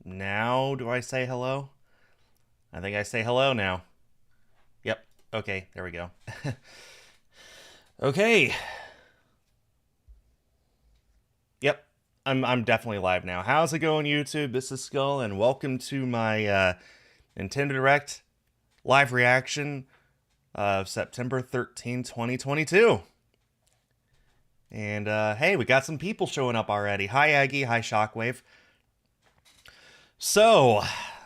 Now, do I say hello? I think I say hello now. Yep. Okay, there we go. Okay. Yep. I'm definitely live now. How's it going, YouTube? This is Skul, and welcome to my Nintendo Direct live reaction of September 13, 2022. And hey, we got some people showing up already. Hi, Aggie. Hi, Shockwave. So,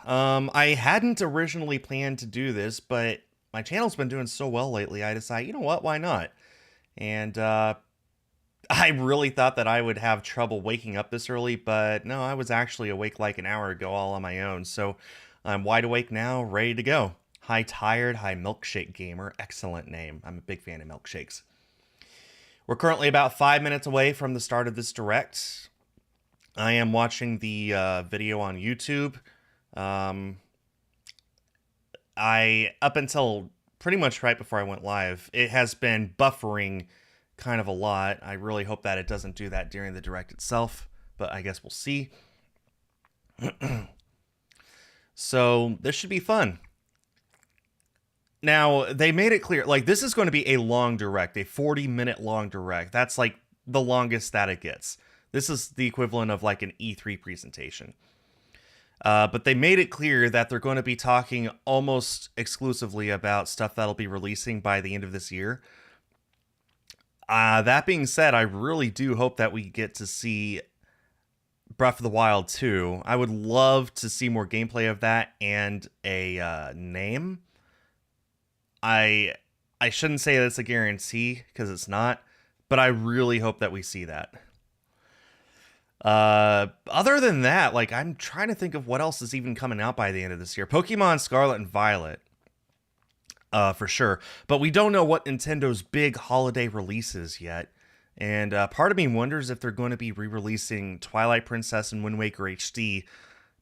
I hadn't originally planned to do this, but my channel's been doing so well lately, I decided, you know what, why not? And I really thought that I would have trouble waking up this early, but no, I was actually awake like an hour ago all on my own, so I'm wide awake now, ready to go. Hi, Tired. Hi, Milkshake Gamer. Excellent name. I'm a big fan of milkshakes. We're currently about 5 minutes away from the start of this direct. I am watching the video on YouTube. Up until pretty much right before I went live, it has been buffering kind of a lot. I really hope that it doesn't do that during the direct itself, but I guess we'll see. So this should be fun. Now, they made it clear, like, this is going to be a long direct, a 40-minute long direct. That's like the longest that it gets. This is the equivalent of like an E3 presentation. But they made it clear that they're going to be talking almost exclusively about stuff that'll be releasing by the end of this year. That being said, I really do hope that we get to see Breath of the Wild 2. I would love to see more gameplay of that and a name. I shouldn't say that it's a guarantee, because it's not, but I really hope that we see that. Other than that, like, I'm trying to think of what else is even coming out by the end of this year. Pokemon Scarlet and Violet, for sure, but we don't know what Nintendo's big holiday releases yet. And part of me wonders if they're going to be re-releasing Twilight Princess and Wind Waker HD,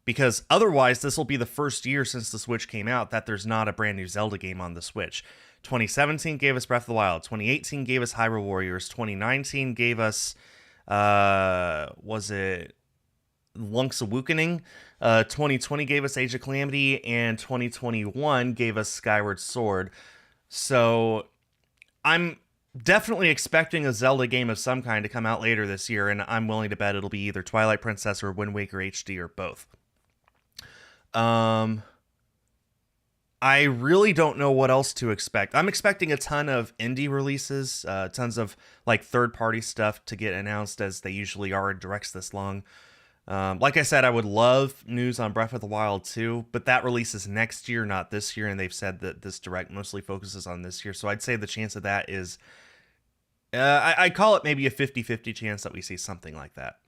because otherwise this will be the first year since the Switch came out that there's not a brand new Zelda game on the Switch. 2017 gave us Breath of the Wild, 2018 gave us Hyrule Warriors, 2019 gave us was it Link's Awakening? 2020 gave us Age of Calamity, and 2021 gave us Skyward Sword. So I'm definitely expecting a Zelda game of some kind to come out later this year, and I'm willing to bet it'll be either Twilight Princess or Wind Waker HD or both. I really don't know what else to expect. I'm expecting a ton of indie releases, tons of like third-party stuff to get announced, as they usually are in directs this long. Like I said, I would love news on Breath of the Wild 2, but that releases next year, not this year, and they've said that this direct mostly focuses on this year, so I'd say the chance of that is, I call it maybe a 50-50 chance that we see something like that.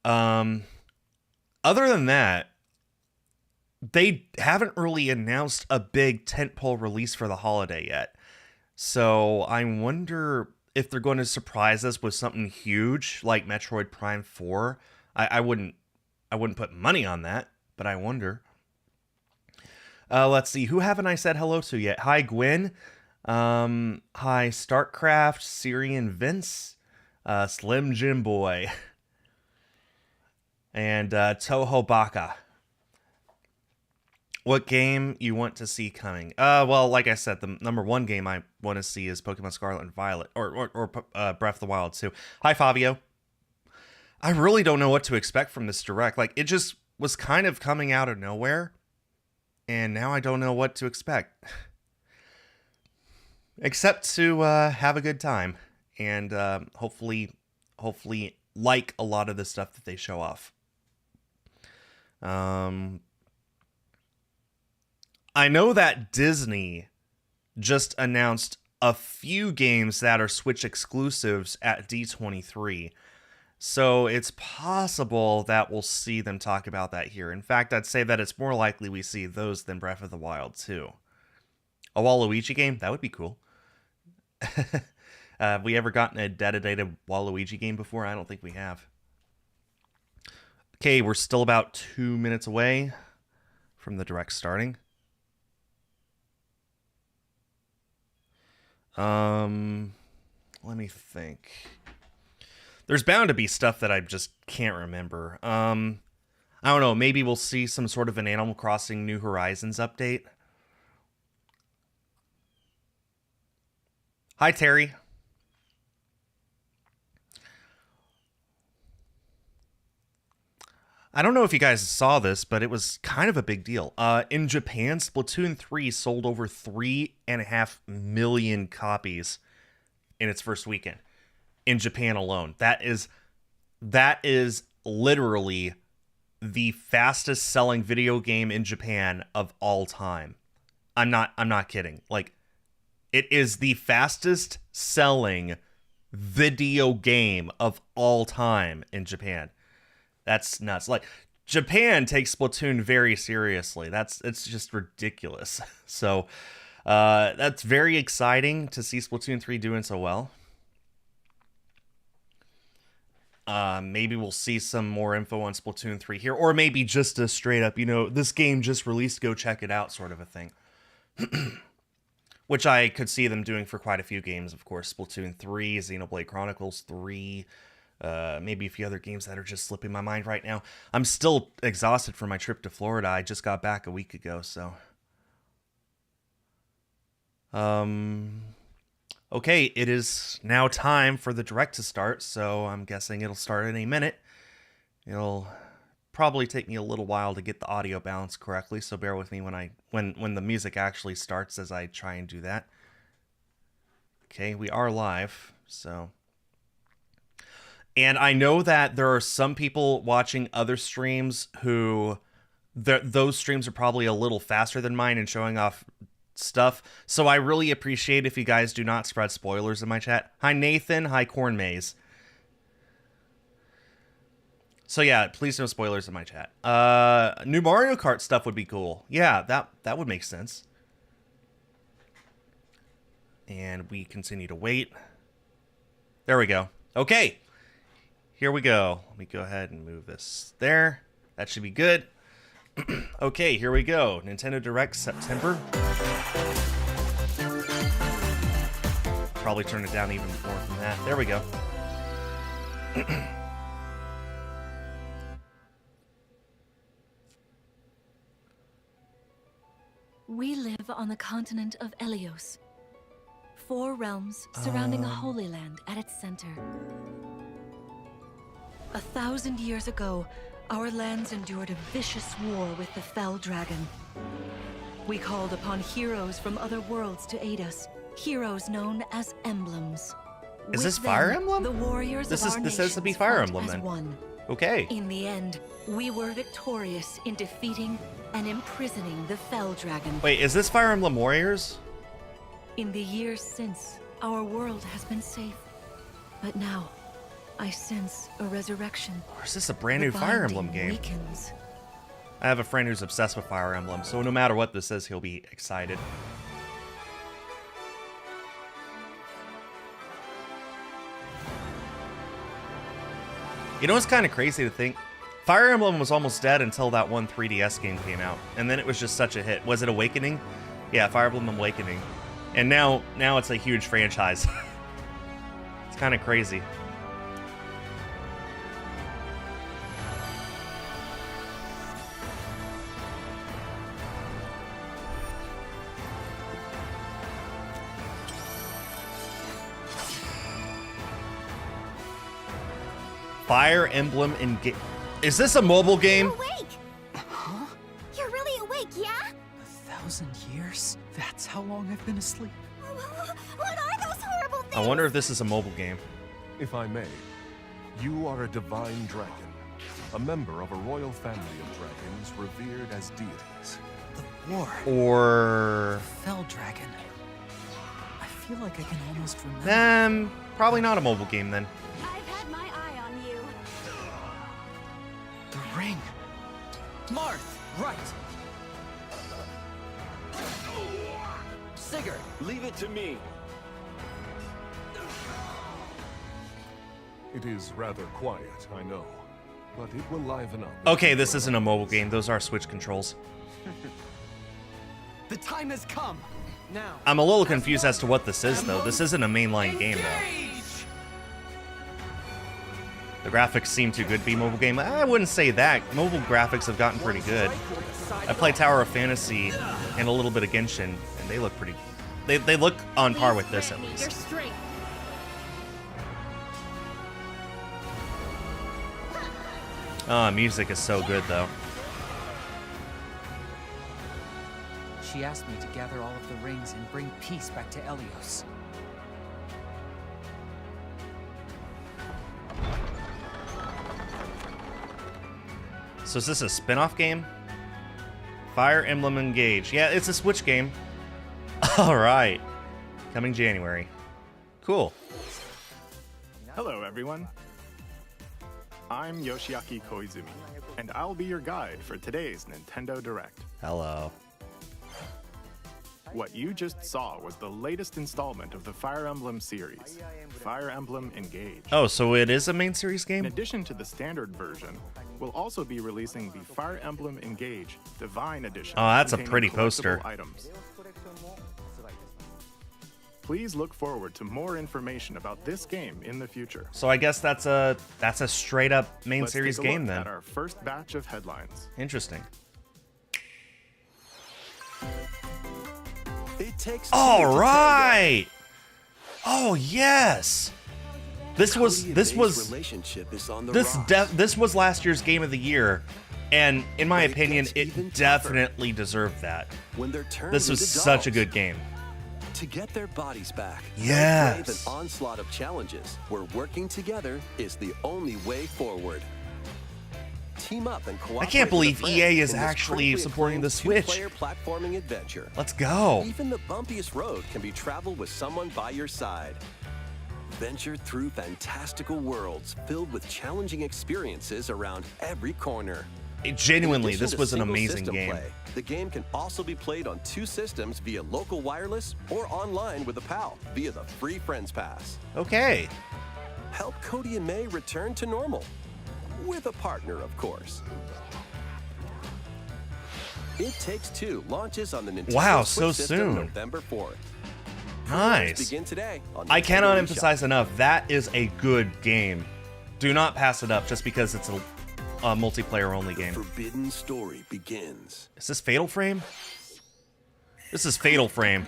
Other than that, they haven't really announced a big tentpole release for the holiday yet. So I wonder if they're going to surprise us with something huge like Metroid Prime 4. I wouldn't put money on that, but I wonder. Let's see, who haven't I said hello to yet? Hi, Gwen. Hi, Startcraft, Syrian Vince, Slim Jim Boy, and Toho Baka. What game you want to see coming? Well, like I said, the number one game I want to see is Pokemon Scarlet and Violet, or Breath of the Wild 2. Hi, Fabio. I really don't know what to expect from this direct. Like, it just was kind of coming out of nowhere, and now I don't know what to expect. Except to have a good time, and hopefully like a lot of the stuff that they show off. I know that Disney just announced a few games that are Switch exclusives at D23. So it's possible that we'll see them talk about that here. In fact, I'd say that it's more likely we see those than Breath of the Wild 2. A Waluigi game? That would be cool. Have we ever gotten a dedicated Waluigi game before? I don't think we have. Okay, we're still about 2 minutes away from the direct starting. Let me think. There's bound to be stuff that I just can't remember. I don't know. Maybe we'll see some sort of an Animal Crossing New Horizons update. Hi, Terry. I don't know if you guys saw this, but it was kind of a big deal. In Japan, Splatoon 3 sold over 3.5 million copies in its first weekend. In Japan alone. That is literally the fastest selling video game in Japan of all time. I'm not kidding. Like, it is the fastest selling video game of all time in Japan. That's nuts. Like, Japan takes Splatoon very seriously. It's just ridiculous. So, that's very exciting to see Splatoon 3 doing so well. Maybe we'll see some more info on Splatoon 3 here, or maybe just a straight up, this game just released, go check it out sort of a thing. Which I could see them doing for quite a few games, of course. Splatoon 3, Xenoblade Chronicles 3, maybe a few other games that are just slipping my mind right now. I'm still exhausted from my trip to Florida. I just got back a week ago, so. Okay, it is now time for the direct to start, so I'm guessing it'll start in a minute. It'll probably take me a little while to get the audio balanced correctly, so bear with me when the music actually starts as I try and do that. Okay, we are live, so. And I know that there are some people watching other streams who those streams are probably a little faster than mine and showing off stuff. So I really appreciate if you guys do not spread spoilers in my chat. Hi, Nathan. Hi, Corn Maze. So yeah, please no spoilers in my chat. New Mario Kart stuff would be cool. Yeah, that would make sense. And we continue to wait. There we go. Okay. Here we go. Let me go ahead and move this there. That should be good. Okay, here we go. Nintendo Direct September. Probably turn it down even more from that. There we go. We live on the continent of Elios. 4 realms surrounding a holy land at its center. 1,000 years ago, our lands endured a vicious war with the Fell Dragon. We called upon heroes from other worlds to aid us, heroes known as emblems. Is this Fire Emblem? The warriors this of our says to be Fire Emblem then. one. Okay. In the end, we were victorious in defeating and imprisoning the Fell Dragon. Wait, is this Fire Emblem Warriors? In the years since, our world has been safe. But now, I sense a resurrection. Or is this a brand new Fire Emblem game? Weakens. I have a friend who's obsessed with Fire Emblem, so no matter what this is, he'll be excited. You know, it's kind of crazy to think. Fire Emblem was almost dead until that one 3DS game came out, and then it was just such a hit. Was it Awakening? Yeah, Fire Emblem Awakening. And now it's a huge franchise. It's kind of crazy. Fire Emblem Is this a mobile game? You're awake! Huh? You're really awake, yeah? 1,000 years? That's how long I've been asleep. What are those horrible things? I wonder if this is a mobile game. If I may, you are a divine dragon, a member of a royal family of dragons revered as deities. The war. Or... Fell Dragon. I feel like I can almost remember. Probably not a mobile game then. I've had my eye on you. The ring. Marth, right. Sigurd, Leave it to me. It is rather quiet, I know, but it will liven up. Okay, this isn't a mobile game. Those are Switch controls. the time has come. Now. I'm a little confused as to what this is, though. This isn't a mainline game, though. Engage! The graphics seem too good to be a mobile game. I wouldn't say that. Mobile graphics have gotten pretty good. I play Tower of Fantasy and a little bit of Genshin, and they look pretty... They look on par with this, at least. Oh, music is so good, though. She asked me to gather all of the rings and bring peace back to Elios. So is this a spin-off game? Fire Emblem Engage. Yeah, it's a Switch game. Alright. Coming January. Cool. Hello, everyone. I'm Yoshiaki Koizumi, and I'll be your guide for today's Nintendo Direct. Hello. What you just saw was the latest installment of the Fire Emblem series, Fire Emblem Engage. Oh, so it is a main series In game? addition to the standard version, we'll also be releasing the Fire Emblem Engage Divine Edition. Oh, that's a containing pretty collectible poster. Items. Please look forward to more information about this game in the future. So I guess that's a straight up main Let's series take a game look then. at our first batch of headlines. Interesting. It takes All right. Oh yes. This was relationship is on the rocks. this was last year's game of the year, and in my But it opinion, gets it even definitely deserved that. When they're turned This was into such a dolls. good game. To get their bodies back, Yes. they brave an onslaught of challenges where working together is the only way forward. Team up and cooperate. I can't believe with a friend EA is in this actually critically supporting the acclaimed Switch. two-player platforming adventure. Let's go. Even the bumpiest road can be traveled with someone by your side. Venture through fantastical worlds filled with challenging experiences around every corner. Genuinely, In this addition was to an single amazing system game. play, the game can also be played on 2 systems via local wireless or online with a pal via the free Friends Pass. Okay. Help Cody and May return to normal. With a partner, of course. It Takes Two launches on the Nintendo Wow, Switch so system soon. November 4th. Nice. Begin today on I Nintendo cannot eShop. emphasize enough, that is a good game. Do not pass it up just because it's a multiplayer only The game. forbidden story begins. Is this Fatal Frame? This is Fatal Frame.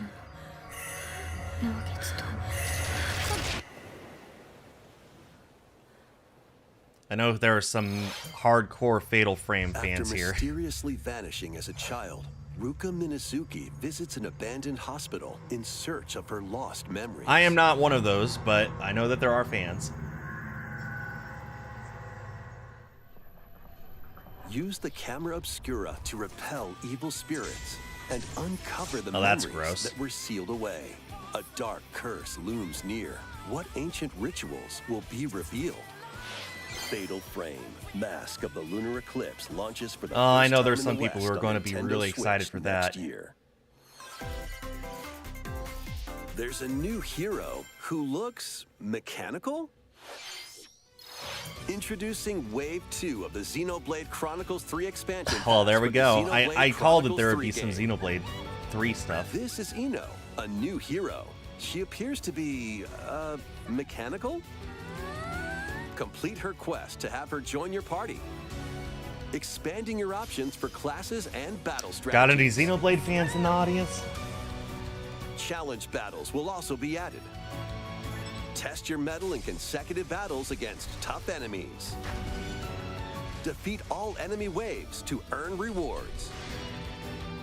I know there are some hardcore Fatal Frame fans After here. mysteriously vanishing as a child, Ruka Minazuki visits an abandoned hospital in search of her lost memories. I am not one of those, but I know that there are fans. Use the camera obscura to repel evil spirits and uncover the Oh, that's memories gross. that were sealed away. A dark curse looms near. What ancient rituals will be revealed? Fatal Frame, Mask of the Lunar Eclipse launches for the Oh, I first know time there's in some the people who West are on going to be Nintendo really excited Switch for next that. year. There's a new hero who looks mechanical? Introducing Wave 2 of the Xenoblade Chronicles 3 expansion. Oh, there pass we for the go. Xenoblade I called that there would be Chronicles some 3 game. Xenoblade 3 stuff. This is Ino, a new hero. She appears to be, mechanical? Complete her quest to have her join your party. Expanding your options for classes and battle strategies. Got any Xenoblade fans in the audience? Challenge battles will also be added. Test your mettle in consecutive battles against tough enemies. Defeat all enemy waves to earn rewards.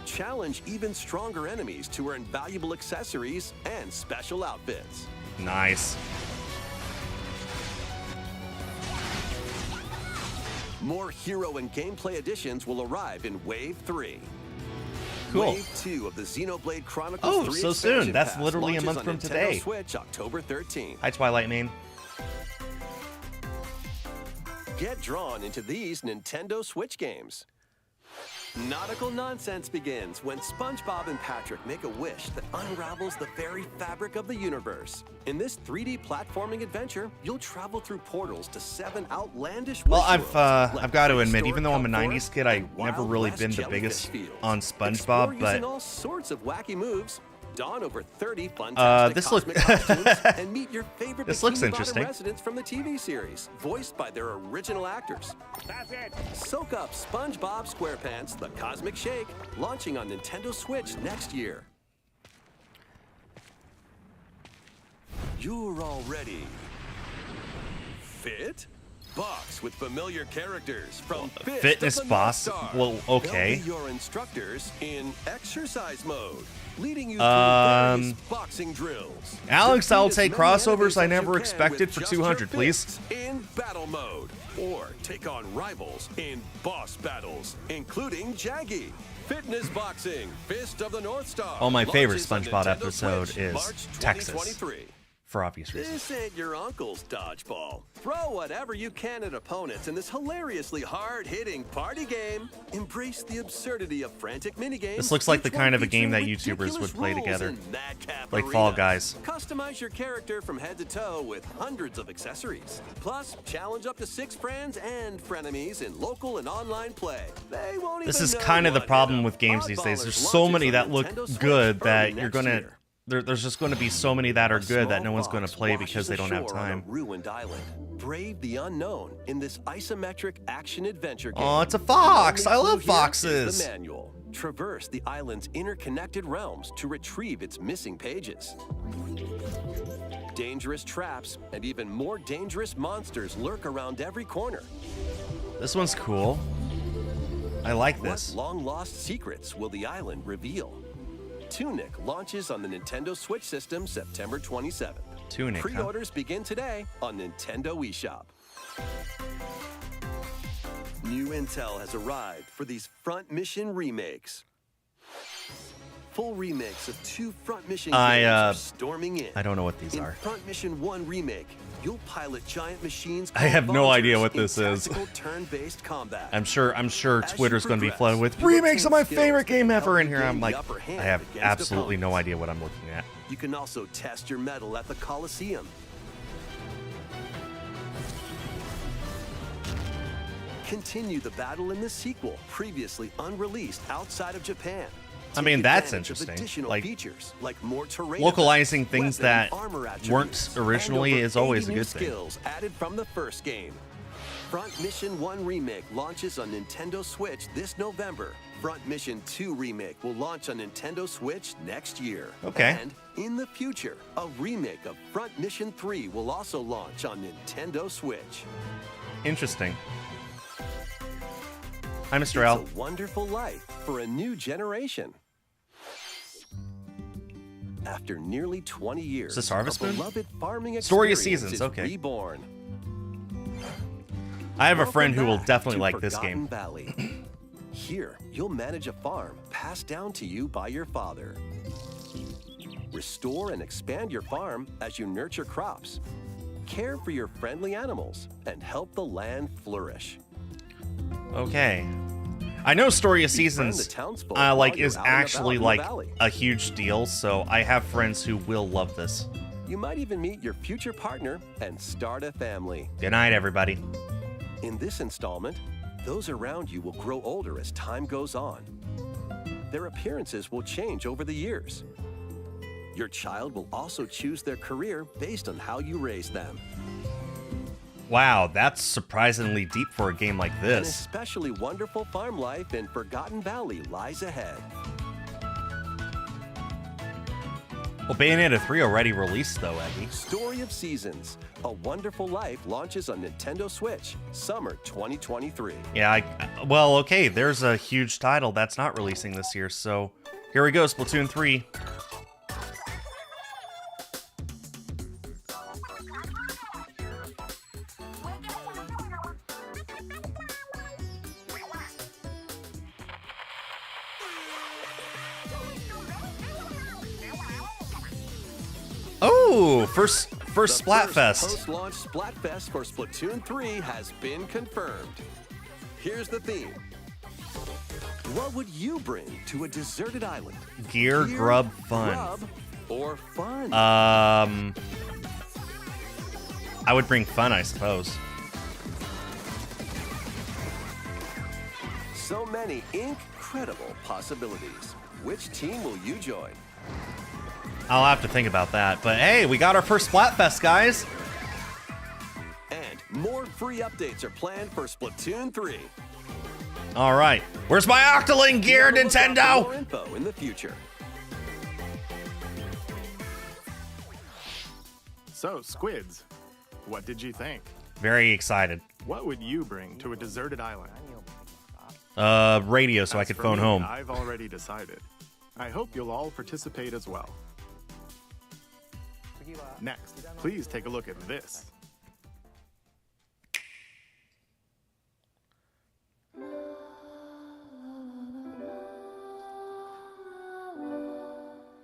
Challenge even stronger enemies to earn valuable accessories and special outfits. Nice. More hero and gameplay additions will arrive in Wave 3. Cool. Wave 2 of the Xenoblade Chronicles Oh, 3 so soon. expansion That's pass literally a launches month on from Nintendo today. Switch October 13th. Hi, Twilight Main. Get drawn into these Nintendo Switch games. Nautical nonsense begins when SpongeBob and Patrick make a wish that unravels the very fabric of the universe. In this 3D platforming adventure, you'll travel through portals to 7 outlandish Well, wish worlds, I've let got to admit, prehistoric even though I'm a come 90s forth kid, I and never Wild really West been the jellyfish biggest fields. on Explore SpongeBob, but using all sorts of wacky moves Don over 30 fantastic this cosmic costumes and meet your favorite This looks Bikini Bottom interesting. residents from the TV series, voiced by their original actors. That's it. Soak up SpongeBob SquarePants: The Cosmic Shake, launching on Nintendo Switch next year. You're all ready. Fit? Box with familiar characters from Fist Fitness of the boss. North Star. Well, okay. They'll be your instructors in exercise mode, leading you through various boxing drills. Alex, Defeat I'll as take many crossovers enemies I as never you expected can for with 200, just your please. fists in battle mode, or take on rivals in boss battles, including Jaggy. Fitness boxing, Fist of the North Star. Oh, my favorite launches on SpongeBob Nintendo episode Switch, is March Texas. 2023. For obvious reasons. This ain't your uncle's dodgeball. Throw whatever you can at opponents in this hilariously hard-hitting party game. Embrace the absurdity of frantic minigames. This looks like the each one kind of a game that featuring YouTubers would ridiculous play rules together. and madcap Like Fall arenas. Guys. Customize your character from head to toe with hundreds of accessories. Plus, challenge up to 6 friends and frenemies in local and online play. They won't This even is know kind of the what problem hit 'em. with games these days. Oddballers There's so launches many on that look Nintendo Switch good early that you're next gonna... year. There's just going to be so many that are good that no one's going to Small play fox because they don't washes have ashore on a time. ruined island. Brave the unknown in this isometric action-adventure game. Oh, it's a fox! The I only love clue here is foxes! The manual. Traverse the island's interconnected realms to retrieve its missing pages. Dangerous traps and even more dangerous monsters lurk around every corner. This one's cool. I like this. What long-lost secrets will the island reveal? Tunic launches on the Nintendo Switch system September 27th. Tunic, huh? Pre-orders begin today on Nintendo eShop. New intel has arrived for these Front Mission remakes. Full remakes of 2 Front Mission games are storming in. I don't know what these In are. Front Mission 1 remake, you'll pilot giant machines. I have called no idea Vultures what in this is. tactical turn-based combat. I'm sure As you Twitter's going to be progress, flooded with you'll remakes of my obtain favorite skills game that ever, help and you here I'm gain like, the upper hand I have against absolutely no opponents. idea what I'm looking at. You can also test your mettle at the Coliseum. Continue the battle in the sequel, previously unreleased outside of Japan. I mean, Take that's advantage of interesting. additional Like, features, like more terrain localizing effects, things weapon and that armor weren't attributes, originally and over is always 80 a new good thing. skills added from the first game. Front Mission 1 Remake launches on Nintendo Switch this November. Front Mission 2 Remake will launch on Nintendo Switch next year. Okay. And in the future, a remake of Front Mission 3 will also launch on Nintendo Switch. Interesting. Hi, Mr. L. It's a wonderful life for a new generation. After nearly 20 years, Is this Harvest a Moon? beloved farming Story of experience Seasons, is okay. reborn. I have a Welcome friend who will back definitely to like this Forgotten game. Valley. Here, you'll manage a farm passed down to you by your father. Restore and expand your farm as you nurture crops, care for your friendly animals, and help the land flourish. Okay. I know Story of Befriend Seasons the townsfolk while like you're is out and about actually in the like valley. a huge deal, so I have friends who will love this. You might even meet your future partner and start a family. Good night, everybody. In this installment, those around you will grow older as time goes on. Their appearances will change over the years. Your child will also choose their career based on how you raise them. Wow, that's surprisingly deep for a game like An this. especially wonderful farm life in Forgotten Valley lies ahead. Well, Bayonetta 3 already released, though, Eddie. Story of Seasons, A Wonderful Life launches on Nintendo Switch, summer 2023. Yeah, well, okay, there's a huge title that's not releasing this year, so here we go, Splatoon 3. Oh, first Splatfest. Post-launch Splatfest for Splatoon 3 has been confirmed. Here's the theme. What would you bring to a deserted island? Gear, grub, fun. Grub, or fun? I would bring fun, I suppose. So many incredible possibilities. Which team will you join? I'll have to think about that. But hey, we got our first Splatfest, guys. And more free updates are planned for Splatoon 3. All right. Where's my Octoling gear, Be on the lookout for Nintendo? more info in the future. So, Squids, what did you think? Very excited. What would you bring to a deserted island? Radio so I As could for phone me, home. I've already decided. I hope you'll all participate as well. Next, please take a look at this.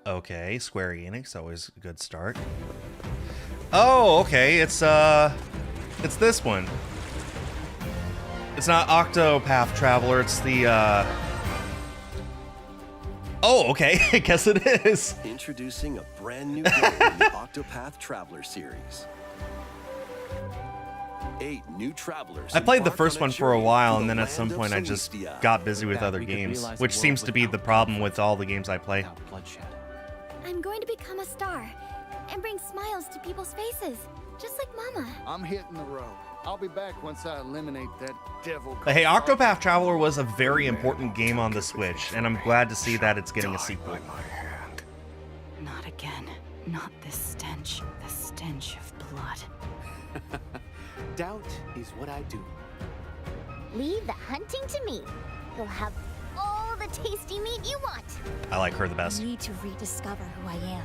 Okay, Square Enix, always a good start. Oh, okay, it's this one. It's not Octopath Traveler, it's the, Oh, okay, I guess it is. Introducing a brand new game in the Octopath Traveler series. 8 new travelers. I played the embark first on a one for a journey while, through and the then at some land of point I just Celestia. got busy with That other we could games, realize which the seems world to be the without problem conflict, with all the games I play. without bloodshed. I'm going to become a star and bring smiles to people's faces, just like Mama. I'm hitting the road. I'll be back once I eliminate that devil. But hey, Octopath Traveler was a very important game on the Switch, and I'm glad to see that it's getting a sequel. Not again. Not this stench. The stench of blood. Doubt is what I do. Leave the hunting to me. You'll have all the tasty meat you want. I like her the I best. need to rediscover who I am.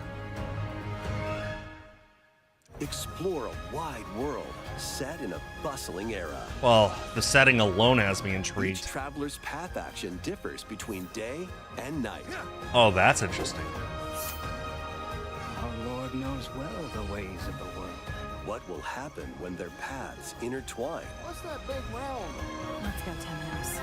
Explore a wide world set in a bustling era. Well, the setting alone has me Each intrigued. traveler's path action differs between day and night. Oh, that's interesting. Our Lord knows well the ways of the world. What will happen when their paths intertwine? What's that big round? Let's go, Temenos.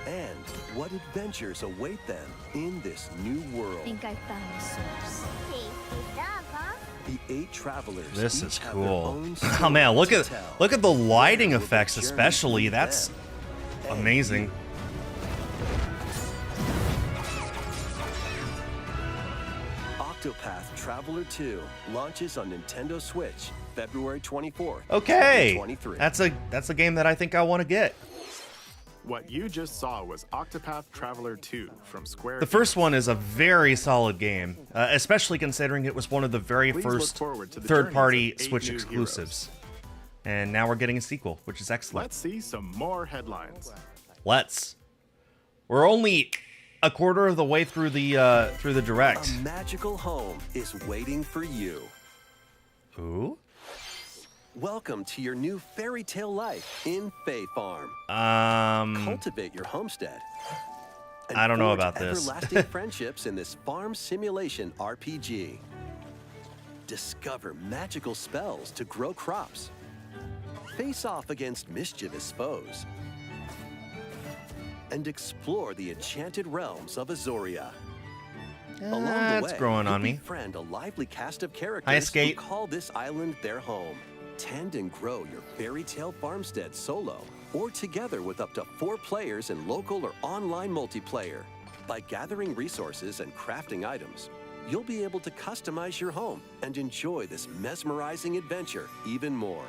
And what adventures await them in this new world? Think I found the source. Tasty stuff, huh? The 8 travelers. This each is have their cool. own Oh man, look story at to tell. look at the lighting Where will their effects, journey especially. lead That's them? And amazing. Octopath Traveler 2 launches on Nintendo Switch February 24th. Okay, 2023. that's a game that I think I want to get. What you just saw was Octopath Traveler 2 from Square The first one is a very solid game, especially considering it was one of the very Please look first forward to the third-party journeys of 8 Switch new exclusives. And now we're getting a sequel, which is excellent. Let's see some more headlines. We're only a quarter of the way through the direct. A magical home is waiting for you. Ooh. Welcome to your new fairy tale life in Fae Farm. Cultivate your homestead. And I don't know forge about this. Everlasting friendships in this farm simulation RPG. Discover magical spells to grow crops. Face off against mischievous foes. And explore the enchanted realms of Azoria. Along the That's way, growing you'll on me. befriend a lively cast of characters Hi, who Skate. call this island their home. Tend and grow your fairy tale farmstead solo or together with up to 4 players in local or online multiplayer. By gathering resources and crafting items, you'll be able to customize your home and enjoy this mesmerizing adventure even more.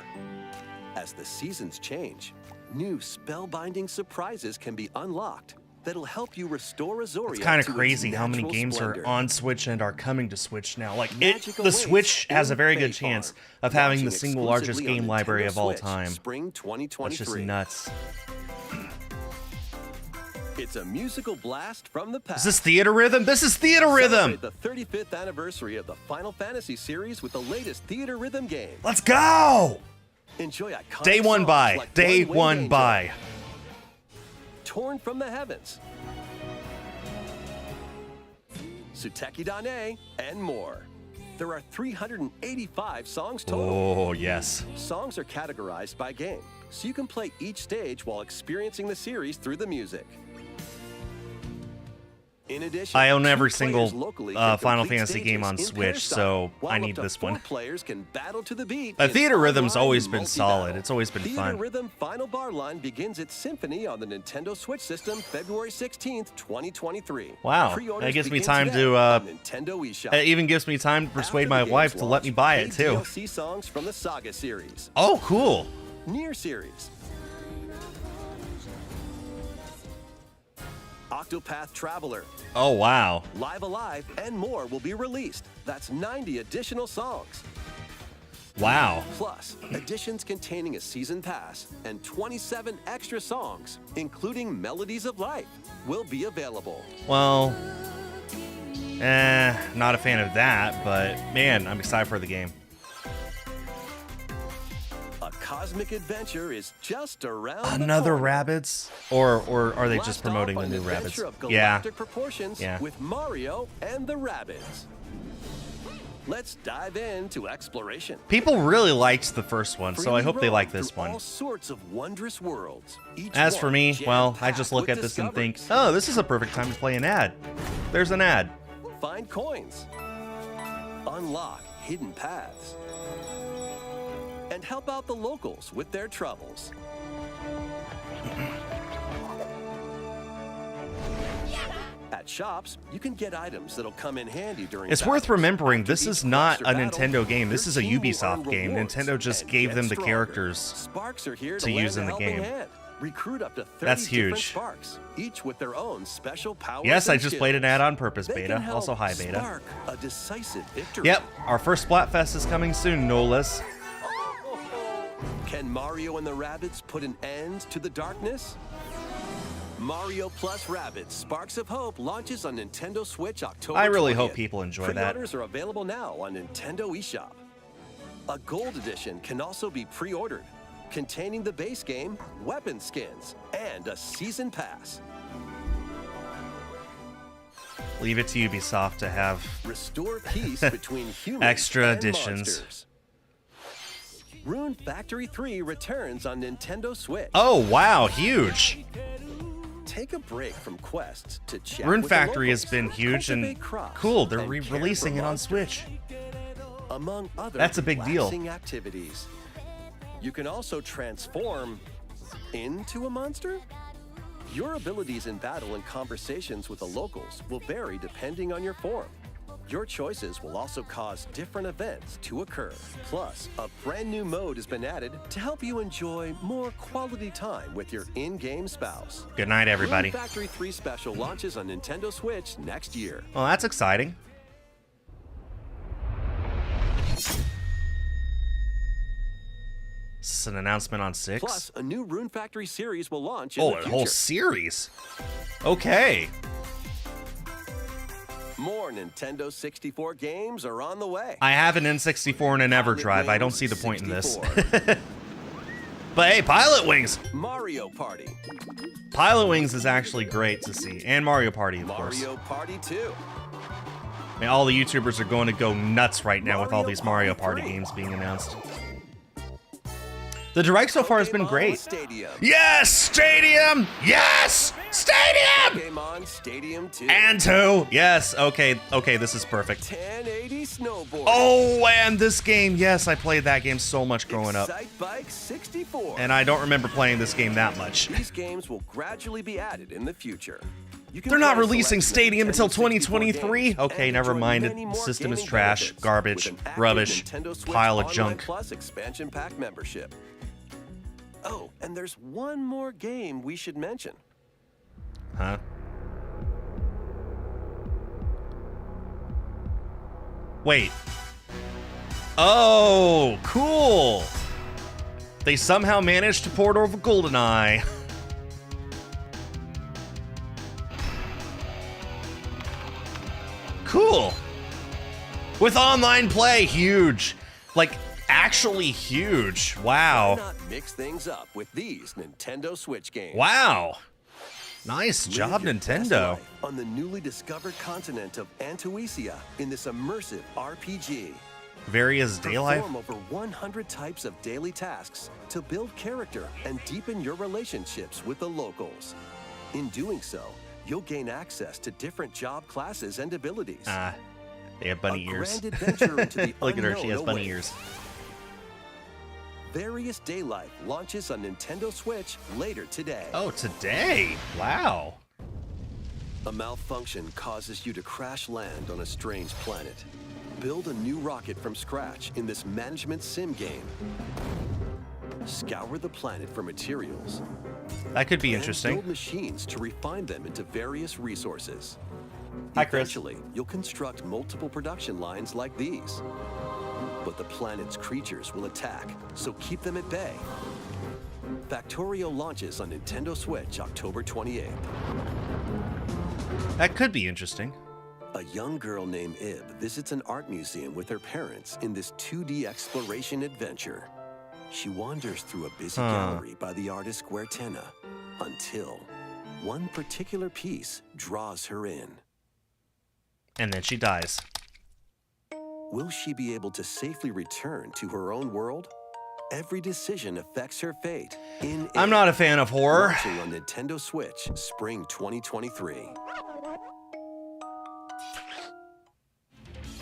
As the seasons change, new spellbinding surprises can be unlocked that'll help you restore Azoria. It's kind of to its crazy how many natural games splendor. are on Switch and are coming to Switch now. Like Magic the awaits Switch has a in very Fae good chance Farm, of having the launching single largest exclusively on game library Nintendo of all Switch, time. Spring That's 2023. just nuts. It's a musical blast from the past. Is this theater rhythm? This is theater rhythm. Celebrate the 35th anniversary of the Final Fantasy series with the latest theater rhythm game. Let's go. Enjoy iconic Day one songs by. like Day One-Winged one Angel, by. Torn from the Heavens, Suteki Dane, and more. There are 385 songs total. Oh, yes. Songs are categorized by game, so you can play each stage while experiencing the series through the music. In addition, I own every 2 single players locally can Final complete Fantasy game on stages in Switch, pair style, so while I up need to this 4 one. players can battle to the beat. The in theater rhythm's online always been solid. multi-battle. It's always been Theater fun. Rhythm Final Bar Line begins its symphony on the Nintendo Switch system February 16th, 2023. Wow, Pre-orders that gives me begin time today to, on Nintendo eShop. It even gives me time to persuade After my the game's wife to let me launch, buy it, paid too. DLC songs from the Saga series, Oh, cool. Nier series, Octopath Traveler, Oh, wow. Live Alive, and more will be released. That's 90 additional songs. Wow. Plus, editions containing a season pass and 27 extra songs, including Melodies of Life, will be available. Well, not a fan of that, but man, I'm excited for the game. A cosmic adventure is just around Another the corner. Rabbids? Or are they Blast just promoting off the an new adventure Rabbids? of Yeah. galactic proportions Yeah. with Mario and the Rabbids. Let's dive into exploration. People really liked the first one, so I Freely hope they roam like this through one. All sorts of wondrous worlds. Each As for one me, well, I jam-packed just look with at this and think, discoveries. oh, this is a perfect time to play an ad. There's an ad. Find coins, unlock hidden paths, and help out the locals with their troubles. At shops, you can get items that'll come in handy during It's worth battles. remembering, After this each is not quest a or battle, Nintendo game. This your is a team will Ubisoft earn game. rewards Nintendo just and gave get them the stronger. characters Sparks are here to lend use in a the helping game. hand. Recruit up to 30 That's different huge. Sparks, each with their own special powers. Yes, I and just played an skills. ad on purpose, They beta. can help Also, hi, beta. Spark a decisive victory. Yep, our first Splatfest is coming soon, no less. Can Mario and the Rabbids put an end to the darkness? Mario plus Rabbids Sparks of Hope launches on Nintendo Switch October 20th. I really hope people enjoy that. Pre-orders are available now on Nintendo eShop. A gold edition can also be pre-ordered, containing the base game, weapon skins, and a season pass. Leave it to Ubisoft to have Restore peace between humans extra and editions. monsters. Rune Factory 3 returns on Nintendo Switch. Oh, wow, huge. Take a break from quests to chat Rune with the Factory has locals, been huge and cultivate crops, cool. They're and care for re-releasing it on monsters. Switch. Among other That's a big deal. relaxing activities. You can also transform into a monster? Your abilities in battle and conversations with the locals will vary depending on your form. Your choices will also cause different events to occur. Plus, a brand new mode has been added to help you enjoy more quality time with your in-game spouse. Good night, everybody. Rune Factory 3 Special launches on Nintendo Switch next year. Well, that's exciting. Is this an announcement on 6? Plus, a new Rune Factory series will launch in Oh, the a future. whole series. Okay. More Nintendo 64 games are on the way. I have an N64 and an EverDrive. I don't see the point in this. But hey, Pilot Wings. Mario Party. Pilot Wings is actually great to see. And Mario Party, of course. Mario Party 2. Man, all the YouTubers are going to go nuts right now with all Mario these Mario Party Party 3. games being announced. The Direct so far has been Pokemon great. Stadium. Yes! Stadium! Yes! Stadium! Pokemon Stadium 2. And 2. Yes. Okay, this is perfect. 1080 snowboard. Oh, and this game. Yes, I played that game so much growing up. Excite Bike 64. And I don't remember playing this game that much. These games will gradually be added in the future. You can They're not play a releasing selection of Stadium until Nintendo 64 2023? games Okay, and never enjoy mind. many The more system is gaming trash, benefits garbage, with an active rubbish, Nintendo Switch pile of Online junk. Plus expansion pack membership. Oh, and there's one more game we should mention. Huh? Wait. Oh, cool. They somehow managed to port over GoldenEye. Cool. With online play, huge. Like, actually huge. Wow. Why not mix things up with these Nintendo Switch games? Wow. Nice Live job, your best Nintendo. life on the newly discovered continent of Antuisia in this immersive RPG. Various day life. Perform over 100 types of daily tasks to build character and deepen your relationships with the locals. In doing so, you'll gain access to different job classes and abilities. Ah, they have bunny A ears. grand adventure into the Look at her, she has unknown bunny awaits. ears. Various Day Life launches on Nintendo Switch later today. Oh, today? Wow. A malfunction causes you to crash land on a strange planet. Build a new rocket from scratch in this management sim game. Scour the planet for materials. That could be and interesting. build machines to refine them into various resources. Hi, Chris. Eventually, you'll construct multiple production lines like these. But the planet's creatures will attack, so keep them at bay. Factorio launches on Nintendo Switch October 28th. That could be interesting. A young girl named Ib visits an art museum with her parents in this 2D exploration adventure. She wanders through a busy gallery by the artist Guertena until one particular piece draws her in. And then she dies. Will she be able to safely return to her own world? Every decision affects her fate. I'm not a fan of horror. Launching on Nintendo Switch, spring 2023.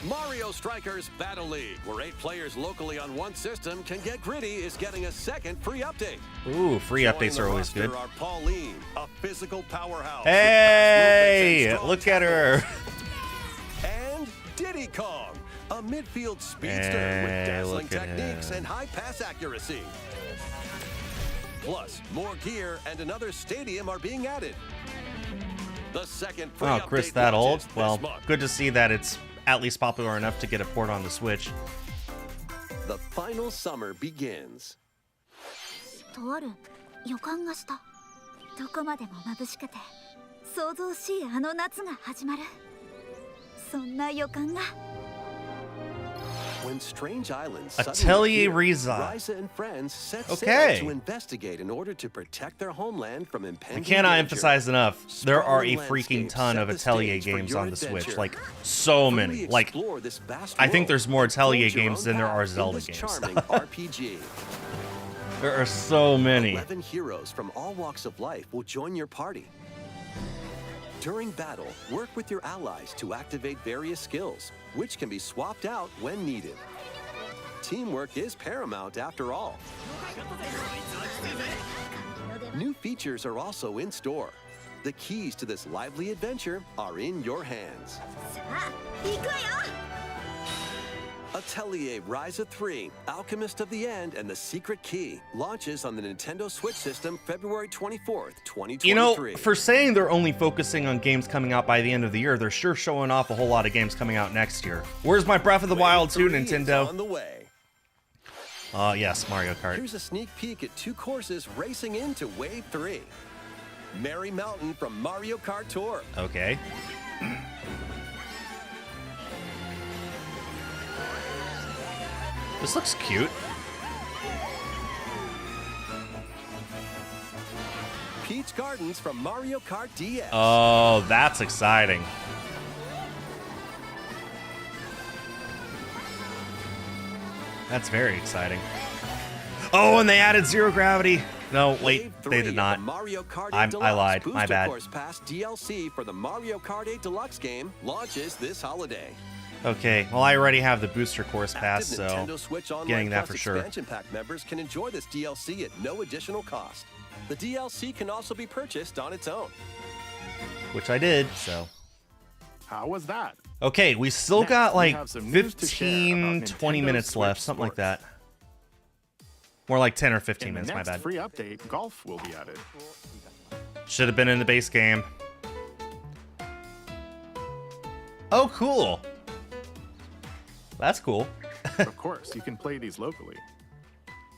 Mario Strikers Battle League, where 8 players locally on one system can get gritty, is getting a second free update. Ooh, free updates Joining are the always roster good. Are Pauline, a physical powerhouse. Hey, with fast movements and look strong at her. and Diddy Kong, a midfield speedster Hey, with dazzling look at techniques him. and high pass accuracy. Plus, more gear and another stadium are being added. The second free Oh, Chris, update that old? launches this Well, month. good to see that it's at least popular enough to get a port on the Switch. The final summer begins. とある予感がした。どこまでも眩しくて想像しいあの夏が始まる。そんな予感が。When strange islands Atelier suddenly appear, Riza. Riza and friends set Okay. sail to investigate in order to protect their homeland from I impending cannot danger. emphasize enough. There are a Sprawling freaking landscapes ton set of the Atelier stage for games your on the Switch. adventure. Like, so Fully many. Like, explore this vast I think world there's more and Atelier forge your games own than there are path in Zelda this games. charming RPG. There are so many. 11 heroes from all walks of life will join your party. During battle, work with your allies to activate various skills, which can be swapped out when needed. Teamwork is paramount after all. New features are also in store. The keys to this lively adventure are in your hands. さあ、行くわよ。 Atelier Ryza 3, Alchemist of the End, and the Secret Key launches on the Nintendo Switch system February 24th, 2023. You know, for saying they're only focusing on games coming out by the end of the year, they're sure showing off a whole lot of games coming out next year. Where's my Breath of the Wild 2, Wave 3 is Nintendo? on the way. Yes, Mario Kart. Here's a sneak peek at 2 courses racing into Wave 3. Merry Mountain from Mario Kart Tour. Okay. This looks cute. Peach Gardens from Mario Kart DS. Oh, that's exciting. That's very exciting. Oh, and they added Zero Gravity. No, wait, Wave they 3 did of not. the Mario Kart 8 I Deluxe lied. Booster My bad. Course Pass DLC for the Mario Kart 8 Deluxe game launches this holiday. Okay, well, I already have the Booster Course Pass, Active so Nintendo Switch Online getting that Plus for sure. expansion pack members can enjoy this DLC at no additional cost. The DLC can also be purchased on its own. Which I did, so. How was that? Okay, we still Next, got we like have some news to share 15, about 20 Nintendo minutes Switch left, something like Sports. that. More like 10 or 15 In the minutes, my next bad. free update, golf will be added. Should have been in the base game. Oh, cool. That's cool. Of course, you can play these locally.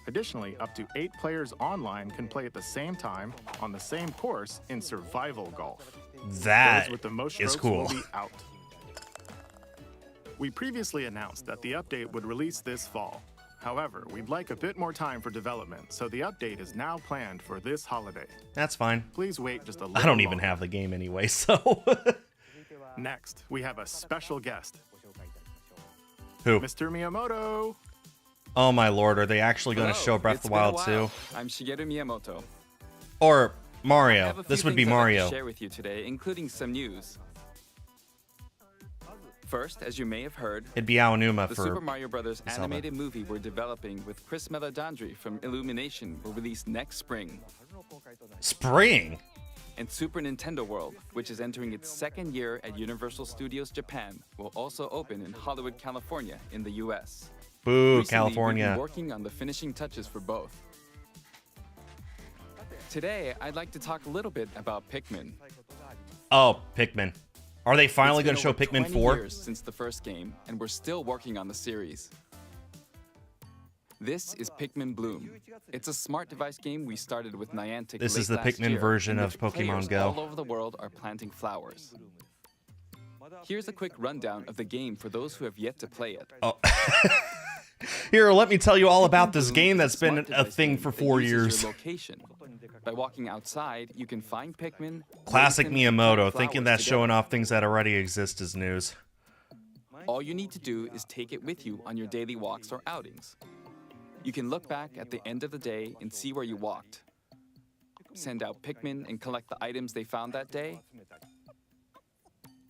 Additionally, up to 8 players online can play at the same time on the same course in survival golf. That Those with the most is strokes cool. will be out. We previously announced that the update would release this fall. However, we'd like a bit more time for development, so the update is now planned for this holiday. That's fine. Please wait just a little I don't even longer. have the game anyway, so. Next, we have a special guest, Who? Mr. Miyamoto. Oh my lord, are they actually going to show Breath of the Wild 2? I'm Shigeru Miyamoto. Or Mario. This would be Mario. To share with you today, including some news. First, as you may have heard, It'd be Aonuma the for Super Mario Bros. Zelda. Animated movie we're developing with Chris Meledandri from Illumination will release next spring. Spring? And Super Nintendo World, which is entering its second year at Universal Studios Japan, will also open in Hollywood, California, in the US. Boo, Recently, California. We've been working on the finishing touches for both. Today, I'd like to talk a little bit about Pikmin. Oh, Pikmin. Are they finally going to show It's been Pikmin over 4? 20 years since the first game, and we're still working on the series. This is Pikmin Bloom. It's a smart device game we started with Niantic. This late is the last Pikmin year, version in of which Pokemon players Go. all over the world are planting flowers. Here's a quick rundown of the game for those who have yet to play it. Oh. Here, let me tell you all about this Bloom game is that's been smart a device thing game for that 4 uses years. your location. By walking outside, you can find Pikmin. Classic raise them, and Miyamoto, plant thinking flowers that showing together. off things that already exist is news. All you need to do is take it with you on your daily walks or outings. You can look back at the end of the day and see where you walked. Send out Pikmin and collect the items they found that day.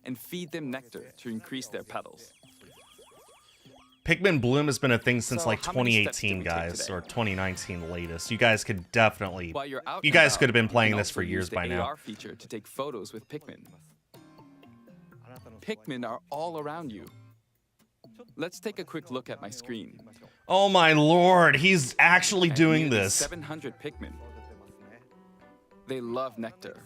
And feed them nectar to increase their petals. Pikmin Bloom has been a thing since So like how many steps 2018, did we take guys, today? or 2019 latest. You guys could definitely... While you're out You and guys about, could have been you playing can this also for years use the by now. AR feature to take photos with Pikmin. Pikmin are all around you. Let's take a quick look at my screen. Oh my lord, he's actually And doing nearly this. 700 Pikmin. They love nectar.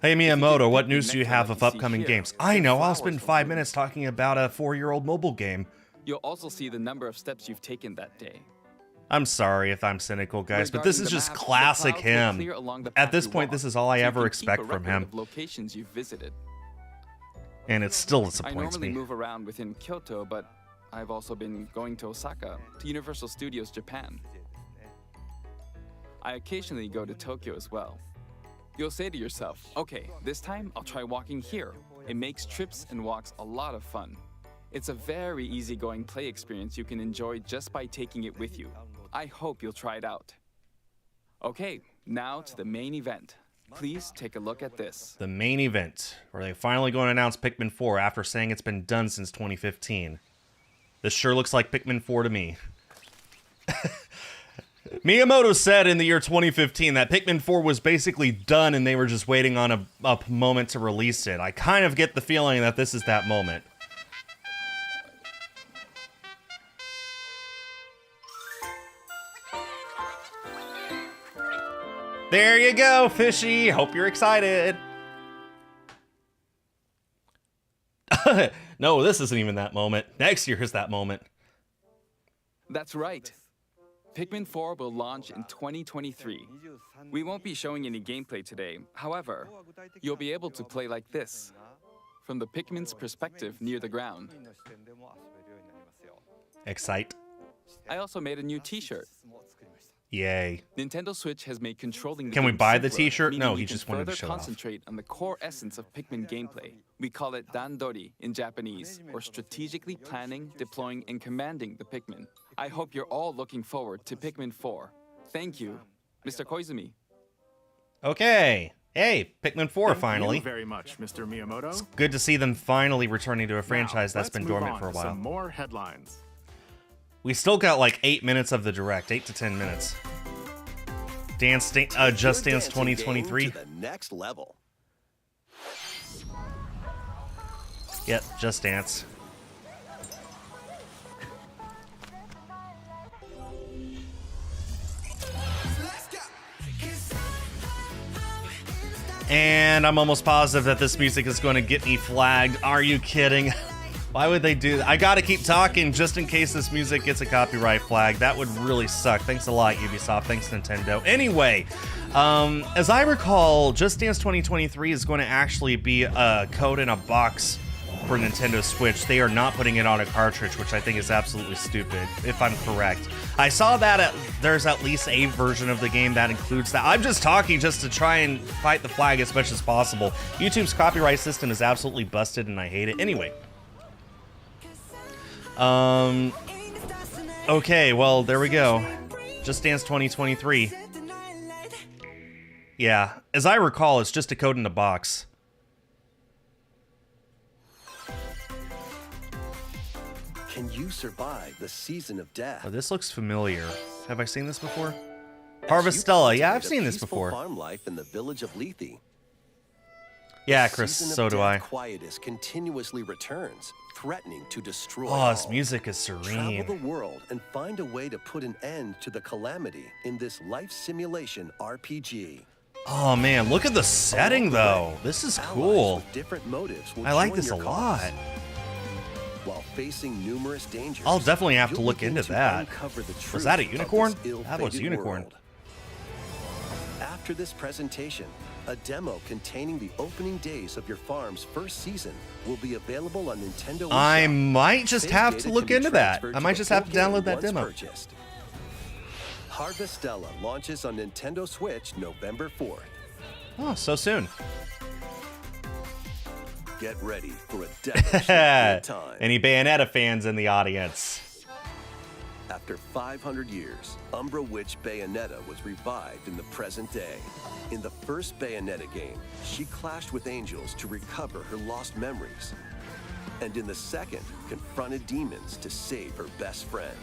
Hey If you Miyamoto, get what Pikmin news do you nectar have like of you see upcoming here, games? then I know, I'll flowers spend will 5 bloom. minutes talking about a 4-year-old mobile game. You'll also see the number of steps you've taken that day. I'm sorry if I'm cynical, guys, but this Regarding is the just map, the classic clouds will him. clear along the At path this you point, walk, this is all I so you ever can expect keep a from record him. of locations you've visited. And it still I disappoints normally me. move around within Kyoto, but I've also been going to Osaka, to Universal Studios Japan. I occasionally go to Tokyo as well. You'll say to yourself, okay, this time I'll try walking here. It makes trips and walks a lot of fun. It's a very easygoing play experience you can enjoy just by taking it with you. I hope you'll try it out. Okay, now to the main event. Please take a look at this. The main event, where they finally going to announce Pikmin 4 after saying it's been done since 2015. This sure looks like Pikmin 4 to me. Miyamoto said in the year 2015 that Pikmin 4 was basically done and they were just waiting on a moment to release it. I kind of get the feeling that this is that moment. There you go, Fishy. Hope you're excited. No, this isn't even that moment. Next year is that moment. That's right. Pikmin 4 will launch in 2023. We won't be showing any gameplay today. However, you'll be able to play like this, from the Pikmin's perspective near the ground. Excite. I also made a new t-shirt. Yay. Nintendo Switch has made controlling the Can we game buy the simpler, t-shirt? meaning No, you he can just wanted to further show off. concentrate on the core essence of Pikmin gameplay. We call it Dandori in Japanese, or strategically planning, deploying, and commanding the Pikmin. I hope you're all looking forward to Pikmin 4. Thank you, Mr. Koizumi. Okay. Hey, Pikmin 4 Thank finally. you very much, Mr. Miyamoto. Good to see them finally returning to a franchise Now, that's let's been move dormant on for a to while. Some more headlines. We still got like 8 minutes of the direct, 8 to 10 minutes. Just Your Dance dancing game 2023. to the next level. Yep, Just Dance. And I'm almost positive that this music is going to get me flagged. Are you kidding? Why would they do that? I gotta keep talking just in case this music gets a copyright flag. That would really suck. Thanks a lot, Ubisoft. Thanks, Nintendo. Anyway, as I recall, Just Dance 2023 is going to actually be a code in a box for Nintendo Switch. They are not putting it on a cartridge, which I think is absolutely stupid, if I'm correct. I saw that there's at least a version of the game that includes that. I'm just talking just to try and fight the flag as much as possible. YouTube's copyright system is absolutely busted, and I hate it. Anyway. Okay, well, there we go. Just Dance 2023. Yeah, as I recall, it's just a code in a box. Can you survive the season of death? Oh, this looks familiar. Have I seen this before? Harvestella. Yeah, I've seen this before. Farm life in the village of Lethe. Yeah, Chris, Season of so do I. Death Quietus continuously returns, threatening to destroy Oh, this all. music is serene. Travel the world and find a way to put an end to the calamity in this life simulation RPG. Oh man, look at the setting though. This is cool. With different motives will I like join this a your lot. cause. While facing numerous dangers, I'll definitely have to you'll look begin into to that. uncover the Was truth that a of unicorn? this That was ill-fated unicorn. world. After this presentation, a demo containing the opening days of your farm's first season will be available on Nintendo eShop. I might just Save have data to can look be into that. transferred I to might the just have to full game download that once demo. purchased. Harvestella launches on Nintendo Switch November 4th. Oh, so soon. Get ready for a devilish good time. Any Bayonetta fans in the audience? After 500 years, Umbra Witch Bayonetta was revived in the present day. In the first Bayonetta game, she clashed with angels to recover her lost memories. And in the second, confronted demons to save her best friend.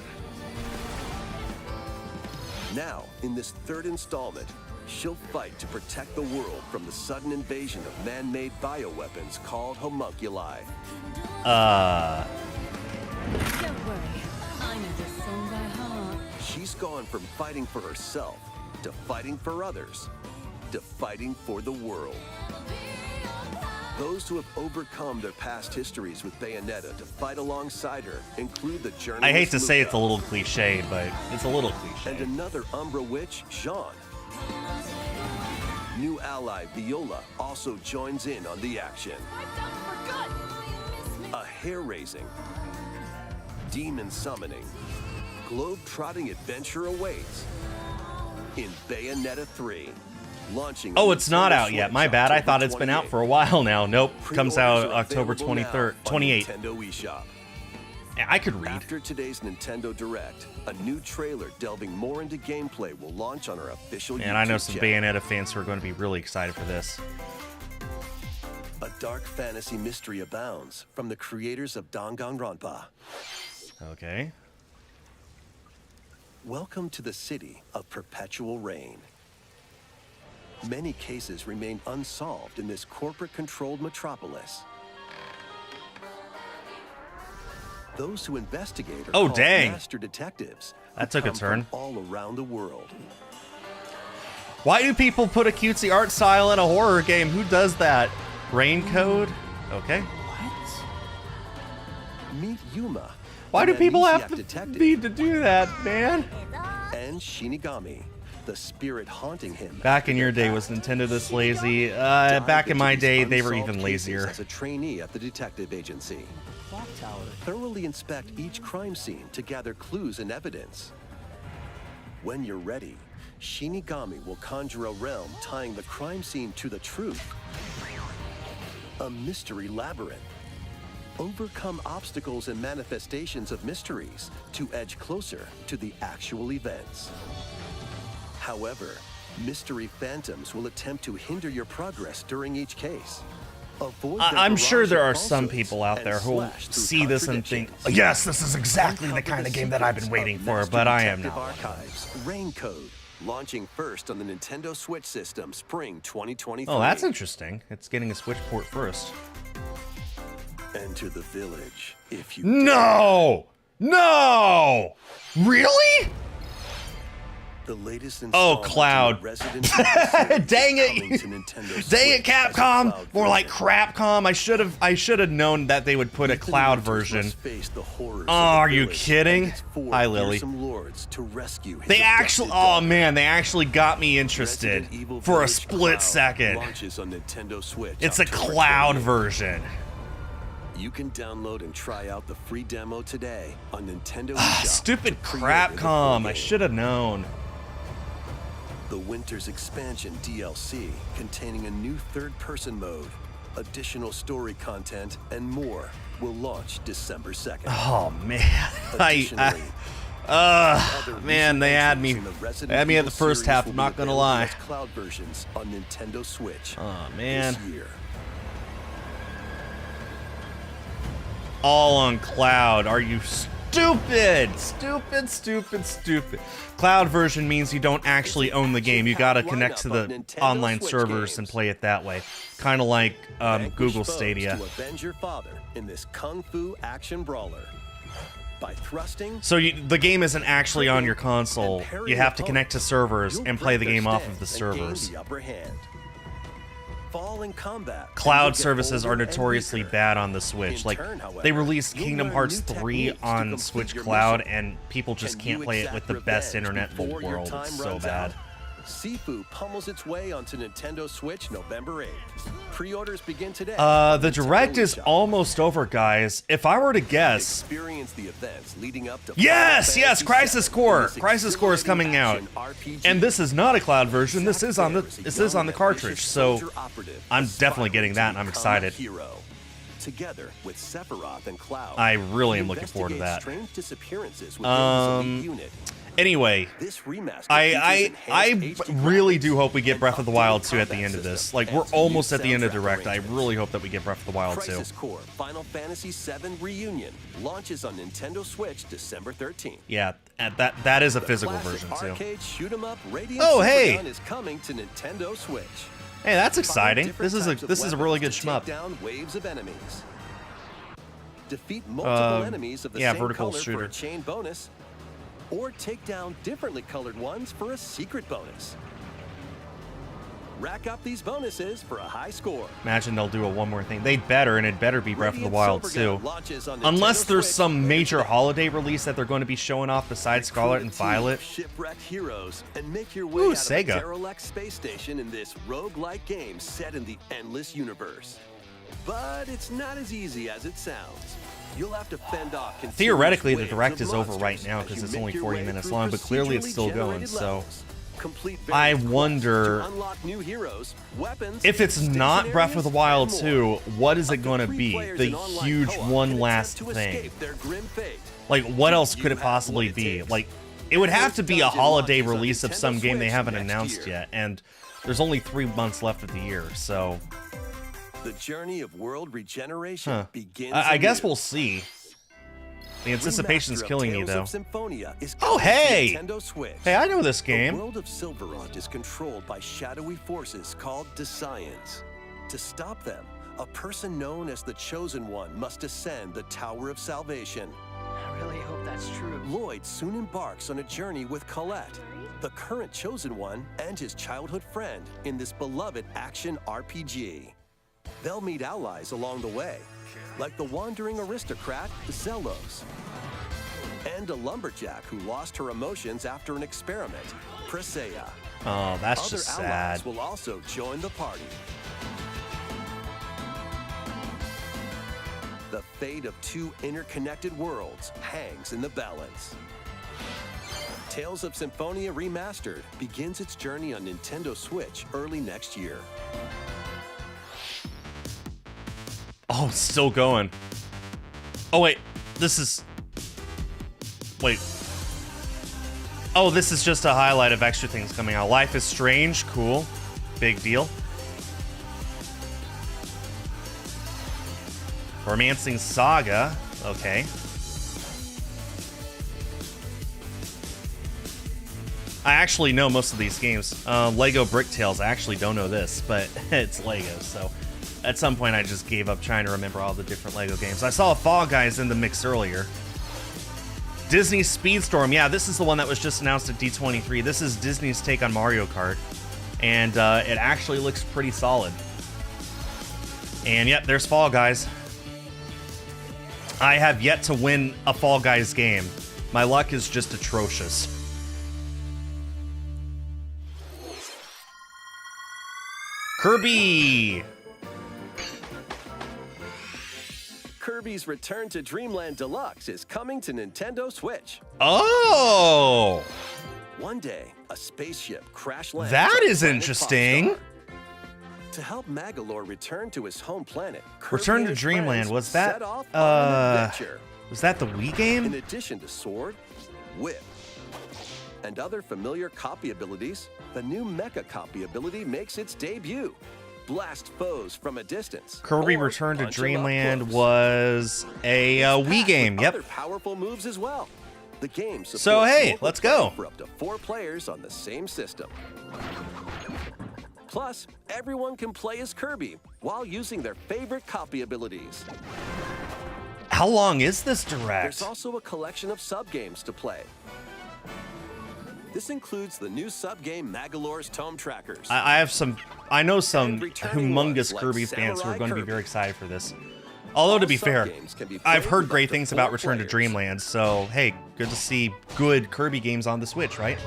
Now, in this third installment, she'll fight to protect the world from the sudden invasion of man-made bioweapons called homunculi. Don't worry, I know this song by heart. She's gone from fighting for herself to fighting for others to fighting for the world. Those who have overcome their past histories with Bayonetta to fight alongside her include the journalist I hate to say it's a Luca, little cliche, but it's a little cliche. and another Umbra witch, Jean. New ally Viola also joins in on the action. A hair-raising, demon summoning, globe-trotting adventure awaits in Bayonetta 3. Launching Oh, on it's not Nintendo out yet. Switch My bad. I October thought it's been out 28th. for a while now. Nope. Comes Pre-orders out are October available now 23rd, on 28th. Nintendo eShop. Yeah, I could read. After today's Nintendo Direct, a new trailer delving more into gameplay will launch on our official And I know YouTube some channel. Bayonetta fans who are going to be really excited for this. A dark fantasy mystery abounds from the creators of Danganronpa. Okay. Welcome to the city of perpetual rain. Many cases remain unsolved in this corporate-controlled metropolis. Those who investigate are called dang. master detectives. who That took a come turn. from all around the world. Why do people put a cutesy art style in a horror game? Who does that? Rain code? Okay. Meet Yuma. Why do an people have amnesiac to detective, need to do that, man? and Shinigami, the spirit haunting him. Back in your day, was Nintendo this lazy? Back in my day, they were even lazier. As a trainee at the detective agency, Clock tower. thoroughly inspect each crime scene to gather clues and evidence. When you're ready, Shinigami will conjure a realm tying the crime scene to the truth. A mystery labyrinth. Overcome obstacles and manifestations of mysteries to edge closer to the actual events. However, mystery phantoms will attempt to hinder your progress during each case. Avoid their I'm sure barrage there of are some falsehoods people out and there who will slash through see this and think, contradictions. yes, this is exactly the Uncover kind of the game that I've been secrets waiting of for, Master but I am Detective not. Archives, Rain Code, launching first on the Nintendo Switch system spring 2023. Oh, that's interesting. It's getting a Switch port first. Enter the village if you No! No! Really? The latest Oh, installment in Cloud. the Resident Evil series Dang is it. coming to Nintendo Dang it, Switch as a Capcom! cloud More like version. Crapcom. I should have known that they would put a Ethan cloud Winters version. must face the horrors Oh, of the are you village kidding? and its four Hi, Lily. fearsome lords to rescue his They actually, abducted oh daughter. man, they actually got me interested Resident Evil for a Village split Cloud second. launches on Nintendo Switch It's a October cloud 28th. version. You can download and try out the free demo today on Nintendo Ah, eShop stupid to pre-order the full Crapcom. I game. should have known. The Winter's Expansion DLC, containing a new third-person mode, additional story content, and more, will launch December 2nd. Oh man, Additionally, Man, they had me. They had me at the first half. I'm not gonna lie. Cloud versions on Nintendo Switch. Oh man. This year. All on cloud. Are you stupid? Stupid. Cloud version means you don't actually own the game. You gotta connect to the online servers and play it that way. Kind of like Google Stadia. To avenge your father in this kung fu action brawler. By thrusting, So the game isn't actually on your console. You have to connect to servers and play the game off of the servers. Fall in combat. Cloud services are notoriously bad on the Switch. Like, they released Kingdom Hearts 3 on Switch Cloud, and people just can't play it with the best internet in the world. It's so bad. Sifu pummels its way onto Nintendo Switch November 8th. Pre-orders begin today. The Direct is almost over, guys. If I were to guess... Experience the events leading up to Yes! Crisis Core! Crisis Core is coming out. And this is not a cloud version. This is on the cartridge, so I'm definitely getting that, and I'm excited. Together with Sephiroth and Cloud. I really am looking forward to that. Strange disappearances within the Elite unit. Anyway, I really do hope we get Breath of the Wild 2 at the end of this. Like, we're almost at the end of Direct. I really hope that we get Breath of the Wild 2. Crisis Core Final Fantasy VII Reunion launches on Nintendo Switch December 13th. Yeah, that is a physical version too. Arcade shoot 'em up Radiant Oh, hey! Supergun is coming to Nintendo Switch. Hey, that's exciting. 5 This is a really good weapons to shmup. take down waves of enemies. Defeat multiple enemies of the same vertical color shooter. for a chain bonus, or take down differently colored ones for a secret bonus. Rack up these bonuses for a high score. Imagine they'll do a one more thing. They'd better, and it better be Breath of the Wild Supergun 2. launches on Unless Nintendo there's Switch some later major this holiday release that they're going to be showing off besides Scarlet and Violet. Shipwrecked heroes and make your way Ooh, out Saga. of a derelict space station in this roguelike game set in the endless universe. But it's not as easy as it sounds. You'll have to fend off continuous Theoretically, the waves Direct of is over monsters right now as because you it's make only your 40 way minutes through long, but clearly it's procedurally still going. generated So levels. Complete I various wonder quests to unlock new heroes, weapons, if it's not station Breath of the areas, Wild and 2, more. what is it Up to going to 3 be? players The in online huge co-op one can last attempt to thing. escape their grim fate. Like, what else You could it have possibly what it be? takes. Like, it would have to be a First Dungeon holiday launches on release of Nintendo some game they Switch haven't next announced year. yet, and there's only 3 months left of the year, so... The journey of world regeneration begins. I guess anew. we'll see. The anticipation's Remaster of killing me, Tales though. of Symphonia is Oh, coming to hey! Nintendo Switch. Hey, I know this The game. world of Silverrond is controlled by shadowy forces called Desians. To stop them, a person known as the Chosen One must ascend the Tower of Salvation. I really hope that's true. Lloyd soon embarks on a journey with Colette, the current Chosen One, and his childhood friend in this beloved action RPG. They'll meet allies along the way, like the wandering aristocrat, Zelos, and a lumberjack who lost her emotions after an experiment, Presea. Oh, that's Other just allies sad. will also join the party. The fate of 2 interconnected worlds hangs in the balance. Tales of Symphonia Remastered begins its journey on Nintendo Switch early next year. Oh, it's still going. Oh, wait. This is... Wait. Oh, this is just a highlight of extra things coming out. Life is Strange. Cool. Big deal. Romancing Saga. Okay. I actually know most of these games. Lego Brick Tales. I actually don't know this, but it's Lego, so... At some point, I just gave up trying to remember all the different LEGO games. I saw Fall Guys in the mix earlier. Disney Speedstorm. Yeah, this is the one that was just announced at D23. This is Disney's take on Mario Kart. And it actually looks pretty solid. And yep, there's Fall Guys. I have yet to win a Fall Guys game. My luck is just atrocious. Kirby! Kirby's Return to Dreamland Deluxe is coming to Nintendo Switch. Oh! One day, a spaceship crash lands. That on is planet interesting. Popstar. To help Magalore return to his home planet, Kirby Return and to his Dreamland, friends was that set off on an adventure. was that the Wii In game? addition to sword, Whip. And other familiar copy abilities, the new Mecha copy ability makes its debut. Blast foes from a distance. Kirby or Return to punch 'em up Dreamland close. was a It's Wii packed game. with Yep. Other powerful moves as well. The game supports So, hey, local let's go. play for up to 4 players on the same system. Plus, everyone can play as Kirby while using their favorite copy abilities. How long is this direct? There's also a collection of sub-games to play. This includes the new sub-game Magolor's Tome Trackers. I know some And returning humongous ones like Kirby fans who are Samurai going to be Kirby. very excited for this. Although, to be fair, sub-games can be I've played heard with great up to things 4 about Return to players. Dreamland, so hey, good to see good Kirby games on the Switch, right?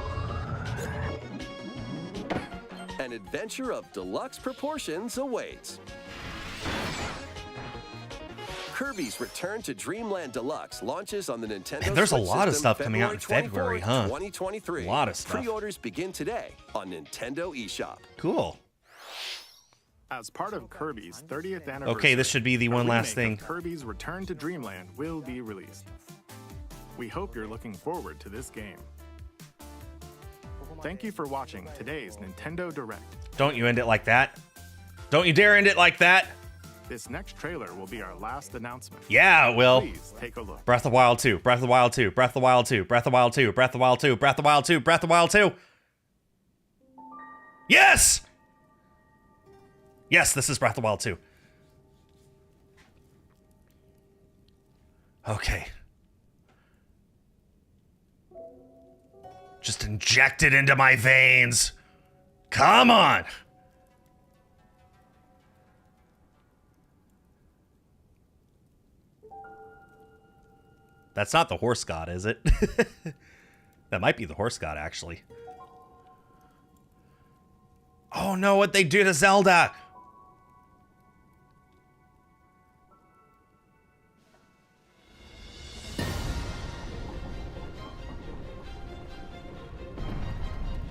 An adventure of deluxe proportions awaits. Kirby's Return to Dreamland Deluxe launches on the Nintendo Man, there's a Switch lot of system stuff coming out in February, huh? 2023. A lot of stuff. Pre-orders begin today on Nintendo eShop. Cool. As part of Kirby's 30th anniversary, Okay, this should be the a one last remake thing. of Kirby's Return to Dreamland will be released. We hope you're looking forward to this game. Thank you for watching today's Nintendo Direct. Don't you end it like that. Don't you dare end it like that. This next trailer will be our last announcement. Yeah, it will. Please take a look. Breath of the Wild 2, Breath of the Wild 2, Breath of the Wild 2, Breath of the Wild 2, Breath of the Wild 2, Breath of the Wild 2, Breath of the Wild 2. Yes! Yes, this is Breath of the Wild 2. Okay. Just inject it into my veins. Come on! That's not the horse god, is it? That might be the horse god, actually. Oh no, what they do to Zelda!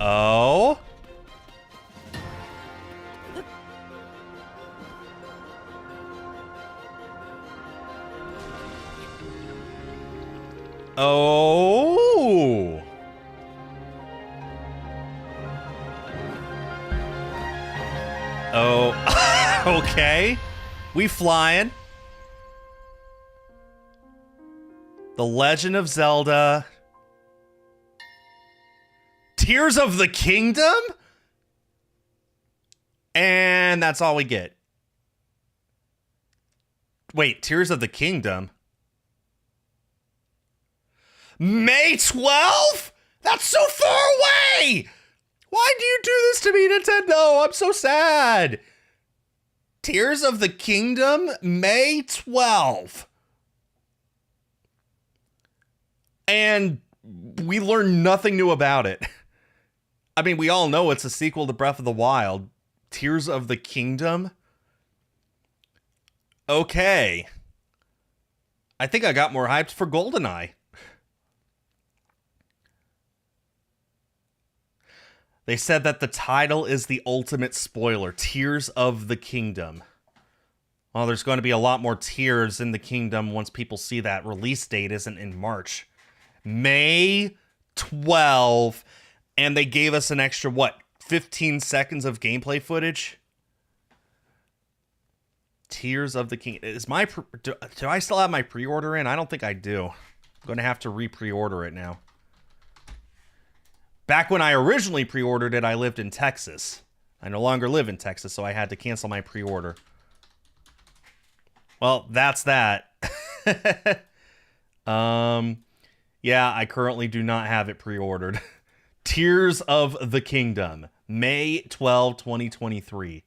Oh? Oh. Oh. Okay. We flying. The Legend of Zelda. Tears of the Kingdom? And that's all we get. Wait, Tears of the Kingdom? May 12th? That's so far away! Why do you do this to me, Nintendo? I'm so sad. Tears of the Kingdom, May 12th. And we learn nothing new about it. I mean, we all know it's a sequel to Breath of the Wild. Tears of the Kingdom? Okay. I think I got more hyped for GoldenEye. They said that the title is the ultimate spoiler. Tears of the Kingdom. Well, there's going to be a lot more tears in the kingdom once people see that release date isn't in March. May 12. And they gave us an extra, 15 seconds of gameplay footage? Tears of the Kingdom. Do I still have my pre-order in? I don't think I do. I'm going to have to re-pre-order it now. Back when I originally pre-ordered it, I lived in Texas. I no longer live in Texas, so I had to cancel my pre-order. Well, that's that. Yeah, I currently do not have it pre-ordered. Tears of the Kingdom, May 12, 2023.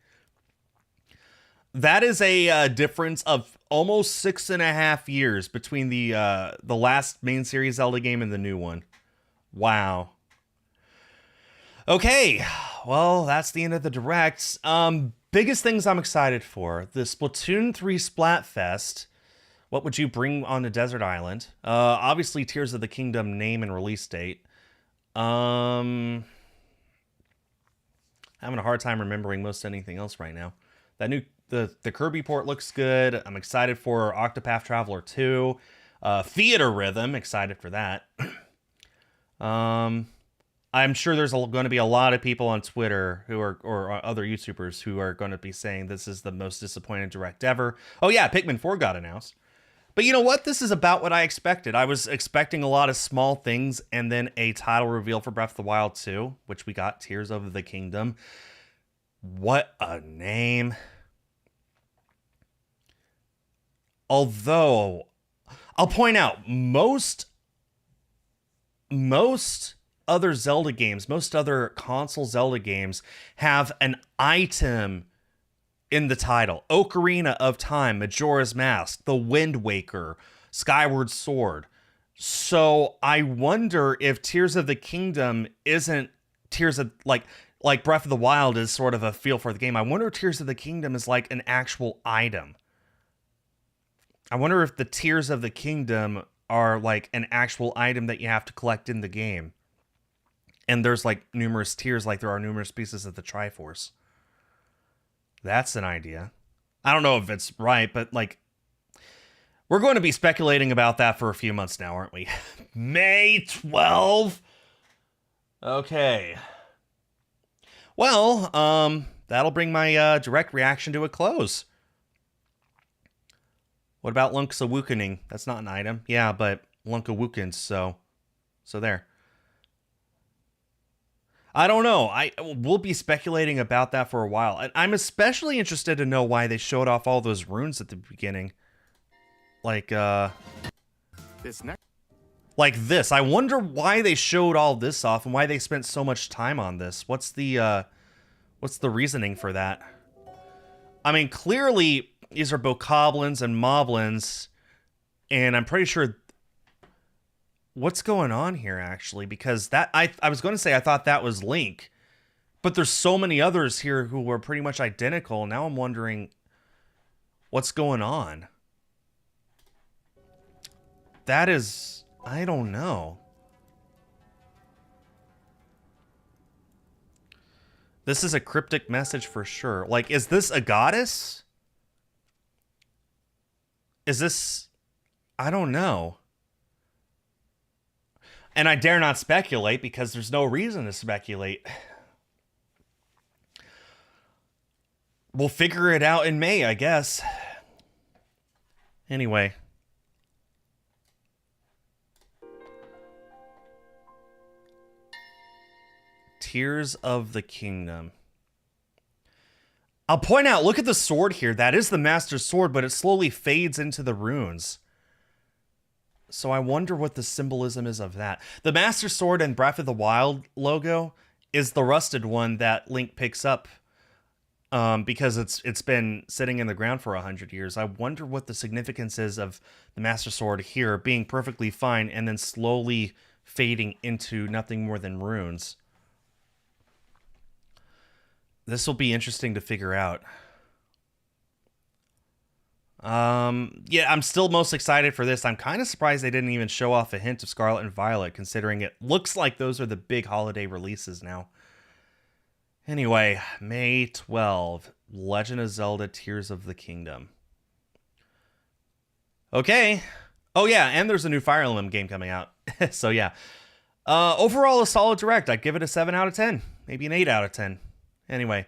That is a difference of almost 6.5 years between the last main series Zelda game and the new one. Wow. Okay, well, that's the end of the Directs. Biggest things I'm excited for. The Splatoon 3 Splatfest. What would you bring on a desert island? Obviously, Tears of the Kingdom name and release date. Having a hard time remembering most anything else right now. The Kirby port looks good. I'm excited for Octopath Traveler 2. Theater Rhythm, excited for that. I'm sure there's going to be a lot of people on Twitter who are, or other YouTubers who are going to be saying this is the most disappointing direct ever. Oh yeah, Pikmin 4 got announced. But you know what? This is about what I expected. I was expecting a lot of small things and then a title reveal for Breath of the Wild 2, which we got, Tears of the Kingdom. What a name. Although, I'll point out, most other Zelda games, most other console Zelda games have an item in the title. Ocarina of Time, Majora's Mask, The Wind Waker, Skyward Sword. So I wonder if Tears of the Kingdom isn't Tears of, like Breath of the Wild is sort of a feel for the game. I wonder if Tears of the Kingdom is like an actual item. I wonder if the Tears of the Kingdom are like an actual item that you have to collect in the game. And there's like numerous tiers like there are numerous pieces of the Triforce. That's an idea. I don't know if it's right, but like, we're going to be speculating about that for a few months now, aren't we? May 12? Okay. Well, that'll bring my direct reaction to a close. What about Lunk's Awakening? That's not an item. Yeah, but Lunk Awakens, so there. I don't know. We'll be speculating about that for a while. And I'm especially interested to know why they showed off all those runes at the beginning. Like this. I wonder why they showed all this off and why they spent so much time on this. What's the reasoning for that? I mean, clearly these are bokoblins and moblins, and I'm pretty sure what's going on here, actually, because that I was going to say I thought that was Link, but there's so many others here who were pretty much identical. Now I'm wondering what's going on. That is, I don't know. This is a cryptic message for sure. Like, is this a goddess? Is this, I don't know. And I dare not speculate because there's no reason to speculate. We'll figure it out in May, I guess. Anyway. Tears of the Kingdom. I'll point out, look at the sword here. That is the Master Sword, but it slowly fades into the runes. So I wonder what the symbolism is of that. The Master Sword and Breath of the Wild logo is the rusted one that Link picks up because it's been sitting in the ground for 100 years. I wonder what the significance is of the Master Sword here being perfectly fine and then slowly fading into nothing more than runes. This will be interesting to figure out. Yeah, I'm still most excited for this. I'm kind of surprised they didn't even show off a hint of Scarlet and Violet, considering it looks like those are the big holiday releases now. Anyway, May 12, Legend of Zelda Tears of the Kingdom. Okay. Oh yeah, and there's a new Fire Emblem game coming out. So yeah. Overall, a solid direct. I'd give it a 7 out of 10. Maybe an 8 out of 10. Anyway.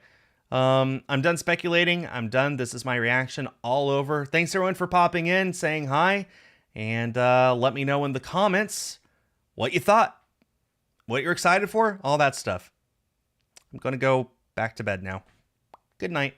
I'm done speculating. I'm done. This is my reaction all over. Thanks everyone for popping in, saying hi, and let me know in the comments what you thought, what you're excited for, all that stuff. I'm going to go back to bed now. Good night.